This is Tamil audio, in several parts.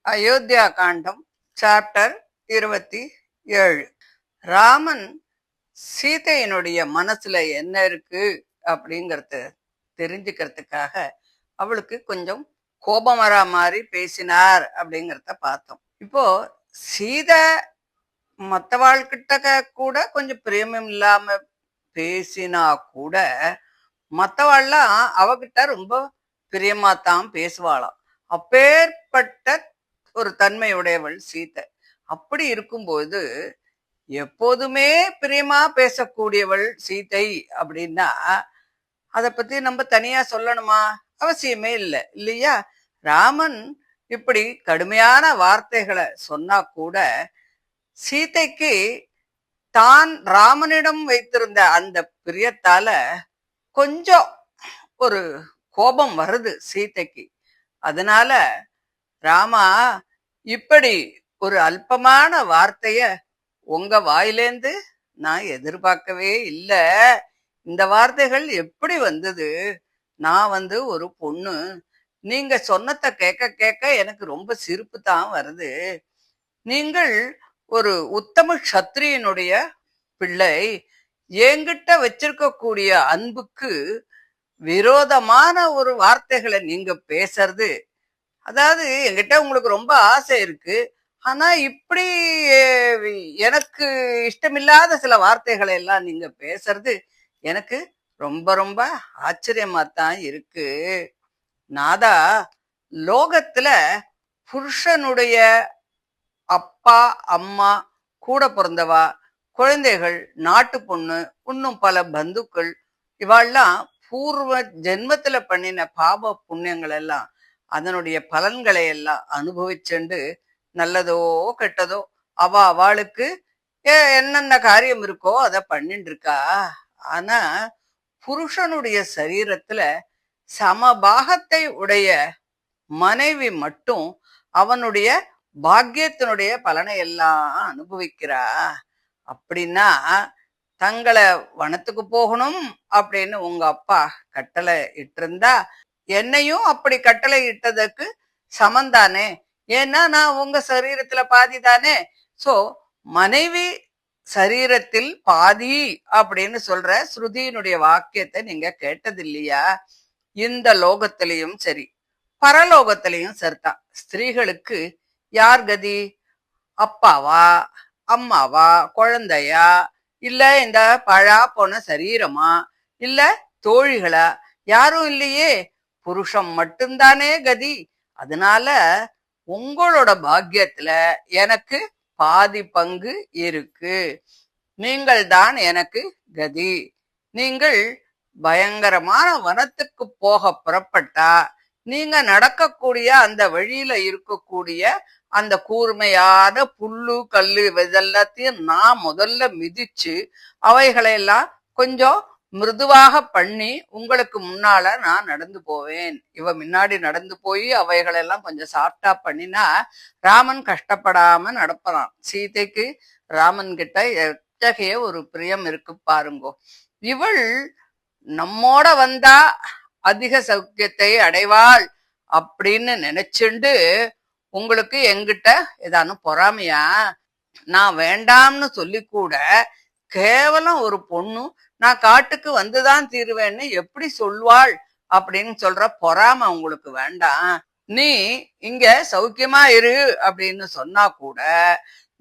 அயோத்தியா காண்டம் சாப்டர் 27. ராமன் சீதையினுடைய மனசுல என்ன இருக்கு அப்படிங்கறத தெரிஞ்சுக்கிறதுக்காக அவளுக்கு கொஞ்சம் கோபம் வரா மாதிரி பேசினார் அப்படிங்கறத பார்த்தோம். இப்போ சீதை மத்தவாள்கிட்ட கூட கொஞ்சம் பிரேமம் இல்லாம பேசினா கூட மத்தவாள்லாம் அவகிட்ட ரொம்ப பிரியமாத்தான் பேசுவாளாம். அப்பேற்பட்ட ஒரு தன்மையுடையவள் சீதை. அப்படி இருக்கும்போது எப்போதுமே பிரியமா பேசக்கூடியவள் சீதை அப்படின்னா அதை பத்தி நம்ம தனியா சொல்லணுமா? அவசியமே இல்லை, இல்லையா? ராமன் இப்படி கடுமையான வார்த்தைகளை சொன்னா கூட சீதைக்கு தான் ராமனிடம் வைத்திருந்த அந்த பிரியத்தால கொஞ்சம் ஒரு கோபம் வருது சீதைக்கு. அதனால ராமா, இப்படி ஒரு அல்பமான வார்த்தைய உங்க வாயிலேந்து நான் எதிர்பார்க்கவே இல்லை. இந்த வார்த்தைகள் எப்படி வந்தது? நான் ஒரு பொண்ணு, நீங்க சொன்னதை கேட்க கேட்க எனக்கு ரொம்ப சிரிப்பு தான் வருது. நீங்கள் ஒரு உத்தம சத்திரியனுடைய பிள்ளை, என்கிட்ட வச்சிருக்கக்கூடிய அன்புக்கு விரோதமான ஒரு வார்த்தைகளை நீங்க பேசுறது, அதாவது என்கிட்ட உங்களுக்கு ரொம்ப ஆசை இருக்கு, ஆனா இப்படி எனக்கு இஷ்டமில்லாத சில வார்த்தைகளை எல்லாம் நீங்க பேசுறது எனக்கு ரொம்ப ரொம்ப ஆச்சரியமா தான் இருக்கு. நாதா, லோகத்துல புருஷனுடைய அப்பா அம்மா, கூட பிறந்தவா, குழந்தைகள், நாட்டு பொண்ணு, இன்னும் பல பந்துக்கள், இவாள்லாம் பூர்வ ஜென்மத்துல பண்ணின பாப புண்ணியங்கள் எல்லாம் அதனுடைய பலன்களை எல்லாம் அனுபவிச்சுண்டு நல்லதோ கெட்டதோ அவளுக்கு என்னென்ன காரியம் இருக்கோ அதை பண்ணிட்டு இருக்கா. ஆனா புருஷனுடைய சரீரத்துல சமபாகத்தை உடைய மனைவி மட்டும் அவனுடைய பாக்கியத்தினுடைய பலனை எல்லாம் அனுபவிக்கிறா. அப்படின்னா தங்களை வனத்துக்கு போகணும் அப்படின்னு உங்க அப்பா கட்டளை இட்டிருந்தா என்னையும் அப்படி கட்டளை இட்டதுக்கு சமந்தானே? ஏன்னா நான் உங்க சரீரத்துல பாதி தானே. சோ மனைவி சரீரத்தில் பாதி அப்படின்னு சொல்ற ஸ்ருதியினுடைய வாக்கியத்தை நீங்க கேட்டது இல்லையா? இந்த லோகத்திலையும் சரி பரலோகத்திலையும் சரிதான், ஸ்திரீகளுக்கு யார் கதி? அப்பாவா, அம்மாவா, குழந்தையா, இல்ல இந்த பழா போன சரீரமா, இல்ல தோழிகளா? யாரும் இல்லையே, புருஷன் மட்டும்தானே கதி. அதனால உங்களோட பாக்கியத்துல எனக்கு பாதி பங்கு இருக்கு. நீங்கள் தான் எனக்கு கதி. நீங்கள் பயங்கரமான வனத்துக்கு போக புறப்பட்டா நீங்க நடக்கக்கூடிய அந்த வழியில இருக்கக்கூடிய அந்த கூர்மையான புல்லு கல்லு இதெல்லாத்தையும் நான் முதல்ல மிதிச்சு அவைகளையெல்லாம் கொஞ்சம் மிருதுவாக பண்ணி உங்களுக்கு முன்னால நான் நடந்து போவேன். முன்னாடி நடந்து போய் அவைகளெல்லாம் கொஞ்சம் சாஃப்டா பண்ணினா ராமன் கஷ்டப்படாம நடப்பறான். சீதைக்கு ராமன் கிட்ட எத்தகைய ஒரு பிரியம் இருக்கு பாருங்கோ. இவள் நம்மோட வந்தா அதிக சௌக்கியத்தை அடைவாள் அப்படின்னு நினைச்சுண்டு உங்களுக்கு எங்கிட்ட ஏதானு பொறாமையா? நான் வேண்டாம்னு சொல்லி கூட கேவலம் ஒரு பொண்ணு நான் காட்டுக்கு வந்துதான் தீருவேன்னு எப்படி சொல்வாள் அப்படின்னு சொல்ற பொறாம உங்களுக்கு வேண்டாம். நீ இங்க சௌக்கியமா இரு அப்படின்னு சொன்னா கூட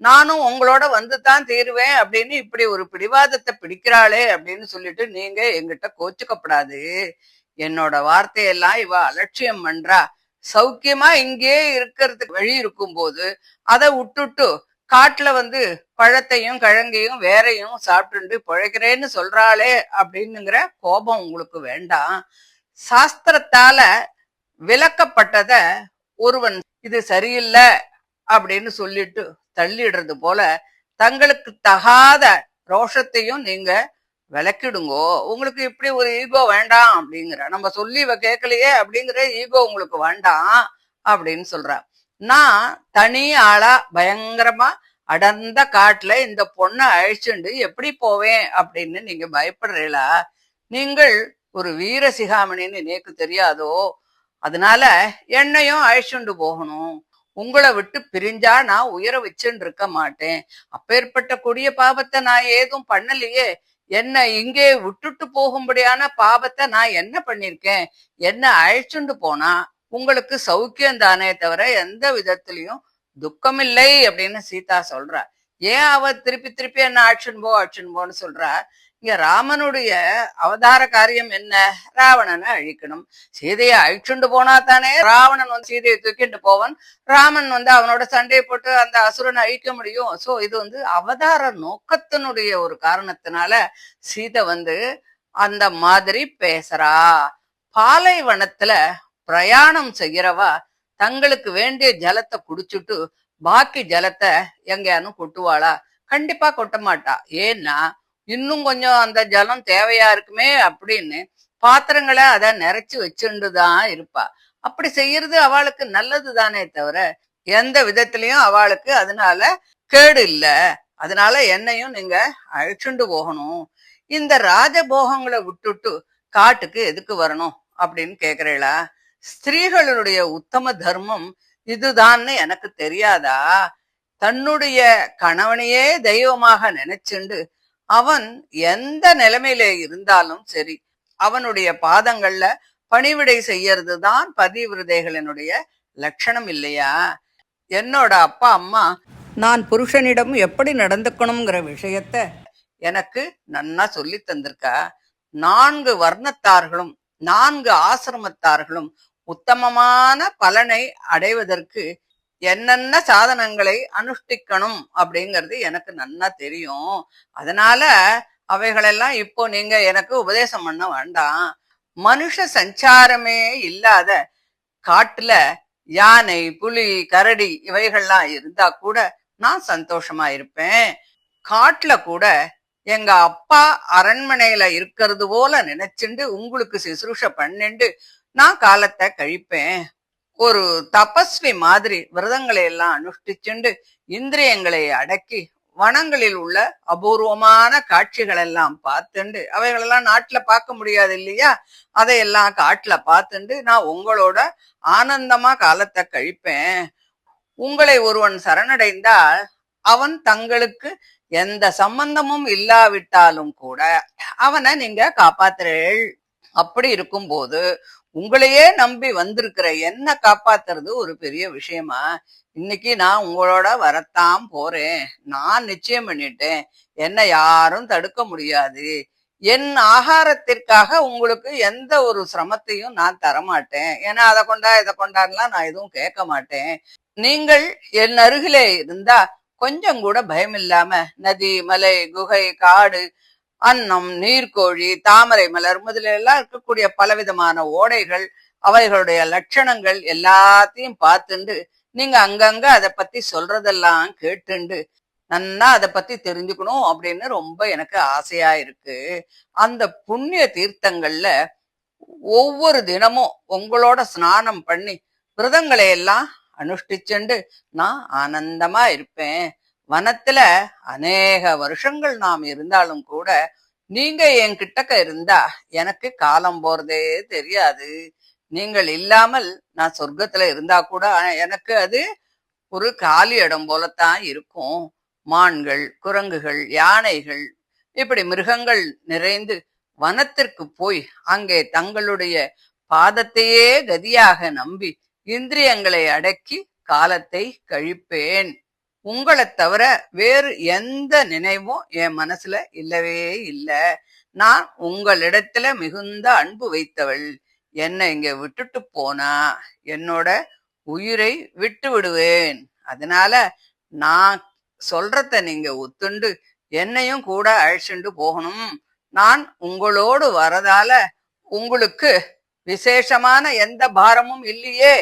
நானும் உங்களோட வந்துதான் தீருவேன் அப்படின்னு இப்படி ஒரு பிடிவாதத்தை பிடிக்கிறாளே அப்படின்னு சொல்லிட்டு நீங்க எங்கிட்ட கோச்சுக்கப்படாது. என்னோட வார்த்தையெல்லாம் இவ அலட்சியம் பண்றா. சௌக்கியமா இங்கே இருக்கிறதுக்கு வழி இருக்கும் போது அதை விட்டுட்டு காட்டுல பழத்தையும் கிழங்கையும் வேறையும் சாப்பிட்டு பிழைக்கிறேன்னு சொல்றாளே அப்படின்னுங்கிற கோபம் உங்களுக்கு வேண்டாம். சாஸ்திரத்தால விளக்கப்பட்டத ஒருவன் இது சரியில்லை அப்படின்னு சொல்லிட்டு தள்ளிடுறது போல தங்களுக்கு தகாத ரோஷத்தையும் நீங்க விளக்கிடுங்கோ. உங்களுக்கு இப்படி ஒரு ஈகோ வேண்டாம் அப்படிங்கிற, நம்ம சொல்லி இவ கேட்கலையே அப்படிங்கிற ஈகோ உங்களுக்கு வேண்டாம் அப்படின்னு சொல்ற. நான் தனி ஆளா பயங்கரமா அடர்ந்த காட்டுல இந்த பொண்ணை அழிச்சுண்டு எப்படி போவேன் அப்படின்னு நீங்க பயப்படுறீங்களா? நீங்கள் ஒரு வீர சிகாமணின்னு எனக்கு தெரியாதோ? அதனால என்னையும் அழிச்சுண்டு போகணும். உங்களை விட்டு பிரிஞ்சா நான் உயர வச்சுன்னு இருக்க மாட்டேன். அப்பேற்பட்ட கொடிய பாவத்தை நான் ஏதும் பண்ணலையே. என்ன இங்கே விட்டுட்டு போகும்படியான பாவத்தை நான் என்ன பண்ணிருக்கேன்? என்ன அழைச்சுண்டு போனா உங்களுக்கு சௌக்கியம் தானே தவிர எந்த விதத்திலையும் துக்கமில்லை அப்படின்னு சீதா சொல்றா. ஏன் அவ திருப்பி திருப்பி என்ன அழைச்சுன்னு போன்னு சொல்றா? இங்க ராமனுடைய அவதார காரியம் என்ன? ராவணனை அழிக்கணும். சீதையை அழிச்சுண்டு போனா தானே ராவணன் வந்து சீதையை தூக்கிட்டு போவன். ராமன் வந்து அவனோட சண்டையை போட்டு அந்த அசுரனை அழிக்க முடியும். சோ இது வந்து அவதார நோக்கத்தினுடைய ஒரு காரணத்தினால சீதை வந்து அந்த மாதிரி பேசுறா. பாலைவனத்துல பிரயாணம் செய்யறவா தங்களுக்கு வேண்டிய ஜலத்தை குடிச்சுட்டு பாக்கி ஜலத்தை எங்கேயானும் கொட்டுவாளா? கண்டிப்பா கொட்ட மாட்டா. ஏன்னா இன்னும் கொஞ்சம் அந்த ஜலம் தேவையா இருக்குமே அப்படின்னு பாத்திரங்களை அத நிறைச்சு வச்சுண்டுதான் இருப்பா. அப்படி செய்யறது அவளுக்கு நல்லது தானே தவிர எந்த விதத்திலையும் அவளுக்கு அதனால கேடு இல்ல. அதனால என்னையும் நீங்க அழைச்சுண்டு போகணும். இந்த ராஜபோகங்களை விட்டுட்டு காட்டுக்கு எதுக்கு வரணும் அப்படின்னு கேக்குறீங்களா? ஸ்திரீகளுடைய உத்தம தர்மம் இதுதான்னு எனக்கு தெரியாதா? தன்னுடைய கணவனையே தெய்வமாக நினைச்சுண்டு அவன் எந்த நிலைமையில இருந்தாலும் சரி அவனுடைய பாதங்கள்ல பணிவிடை செய்யறதுதான் பதிவிரதைகளினுடைய லட்சணம் இல்லையா? என்னோட அப்பா அம்மா நான் புருஷனிடம் எப்படி நடந்துக்கணுங்கிற விஷயத்த எனக்கு நன்னா சொல்லி தந்திருக்கா. 4 வர்ணத்தார்களும் 4 ஆசிரமத்தார்களும் உத்தமமான பலனை அடைவதற்கு என்னென்ன சாதனங்களை அனுஷ்டிக்கணும் அப்படிங்கிறது எனக்கு நன்னா தெரியும். அதனால அவைகளெல்லாம் இப்போ நீங்க எனக்கு உபதேசம் பண்ண வேண்டாம். மனுஷ சஞ்சாரமே இல்லாத காட்டுல யானை, புலி, கரடி இவைகள்லாம் இருந்தா கூட நான் சந்தோஷமா இருப்பேன். காட்டுல கூட எங்க அப்பா அரண்மனையில இருக்கிறது போல நினைச்சுண்டு உங்களுக்கு சிசுருஷ பண்ணிண்டு நான் காலத்தை கழிப்பேன். ஒரு தபஸ்வி மாதிரி விரதங்களை எல்லாம் அனுஷ்டிச்சுண்டு இந்திரியங்களை அடக்கி வனங்களில் உள்ள அபூர்வமான காட்சிகள் எல்லாம் பார்த்துண்டு அவைகளெல்லாம் நாட்டுல பார்க்க முடியாது இல்லையா? அதையெல்லாம் காட்டுல பார்த்துண்டு நான் உங்களோட ஆனந்தமா காலத்தை கழிப்பேன். உங்களை ஒருவன் சரணடைந்தால் அவன் தங்களுக்கு எந்த சம்பந்தமும் இல்லாவிட்டாலும் கூட அவனை நீங்க காப்பாத்துறீள். அப்படி இருக்கும்போது உங்களையே நம்பி வந்திருக்கிற என்ன காப்பாத்துறது ஒரு பெரிய விஷயமா? இன்னைக்கு நான் உங்களோட வரத்தான் போறேன். நான் நிச்சயம் பண்ணிட்டேன். என்ன யாரும் தடுக்க முடியாது. என் ஆகாரத்திற்காக உங்களுக்கு எந்த ஒரு சிரமத்தையும் நான் தரமாட்டேன். ஏன்னா அதை கொண்டா இதை கொண்டாடலாம் நான் எதுவும் கேட்க மாட்டேன். நீங்கள் என் அருகிலே இருந்தா கொஞ்சம் கூட பயம் இல்லாம நதி, மலை, குகை, காடு, அன்னம், நீர்க்கோழி, தாமரை மலர் முதலெல்லாம் இருக்கக்கூடிய பலவிதமான ஓடைகள் அவைகளுடைய லட்சணங்கள் எல்லாத்தையும் பார்த்துண்டு நீங்க அங்கங்க அதை பத்தி சொல்றதெல்லாம் கேட்டுண்டு நன்னா அதை பத்தி தெரிஞ்சுக்கணும் அப்படின்னு ரொம்ப எனக்கு ஆசையா இருக்கு. அந்த புண்ணிய தீர்த்தங்கள்ல ஒவ்வொரு தினமும் உங்களோட ஸ்நானம் பண்ணி விரதங்களை எல்லாம் அனுஷ்டிச்சுண்டு நான் ஆனந்தமா இருப்பேன். வனத்துல அநேக வருஷங்கள் நாம் இருந்தாலும் கூட நீங்க என் கிட்டக்க இருந்தா எனக்கு காலம் போறதே தெரியாது. நீங்கள் இல்லாமல் நான் சொர்க்கத்துல இருந்தா கூட எனக்கு அது ஒரு காலி இடம் போலத்தான் இருக்கும். மான்கள், குரங்குகள், யானைகள் இப்படி மிருகங்கள் நிறைந்து வனத்திற்கு போய் அங்கே தங்களுடைய பாதத்தையே கதியாக நம்பி இந்திரியங்களை அடக்கி காலத்தை கழிப்பேன். உங்களை தவிர வேறு எந்த நினைவும் என் மனசுல இல்லவே இல்லை. நான் உங்களிடத்துல மிகுந்த அன்பு வைத்தவள். என்னை இங்க விட்டுட்டு போனா என்னோட உயிரை விட்டு விடுவேன். அதனால நான் சொல்றத நீங்க ஒத்துண்டு என்னையும் கூட அழைச்சுண்டு போகணும். நான் உங்களோடு வரதால உங்களுக்கு விசேஷமான எந்த பாரமும் இல்லையே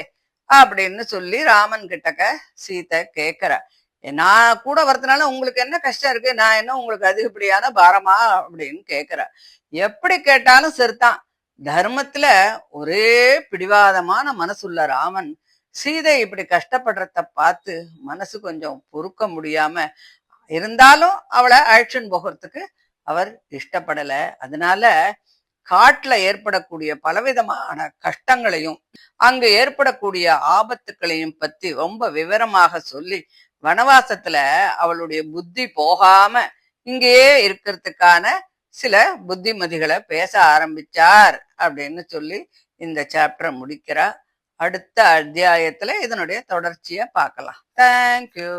அப்படின்னு சொல்லி ராமன் கிட்டக்க சீதை கேக்குற. நான் கூட வரதுனால உங்களுக்கு என்ன கஷ்டம் இருக்கு? நான் என்ன உங்களுக்கு அதிகப்படியான பாரமா அப்படின்னு கேக்குற. எப்படி கேட்டாலும் சரிதான். தர்மத்துல ஒரே பிடிவாதமான மனசுள்ள ராமன் சீதை இப்படி கஷ்டப்படுறத பார்த்து மனசு கொஞ்சம் பொறுக்க முடியாம இருந்தாலும் அவளை அழைச்சுன்னு போகிறதுக்கு அவர் இஷ்டப்படல. அதனால காட்டுல ஏற்படக்கூடிய பலவிதமான கஷ்டங்களையும் அங்கு ஏற்படக்கூடிய ஆபத்துக்களையும் பத்தி ரொம்ப விவரமாக சொல்லி வனவாசத்துல அவளுடைய புத்தி போகாம இங்கேயே இருக்கிறதுக்கான சில புத்திமதிகளை பேச ஆரம்பிச்சார் அப்படின்னு சொல்லி இந்த சாப்டரை முடிக்கிறா. அடுத்த அத்தியாயத்துல இதனுடைய தொடர்ச்சியை பார்க்கலாம். தேங்க்யூ.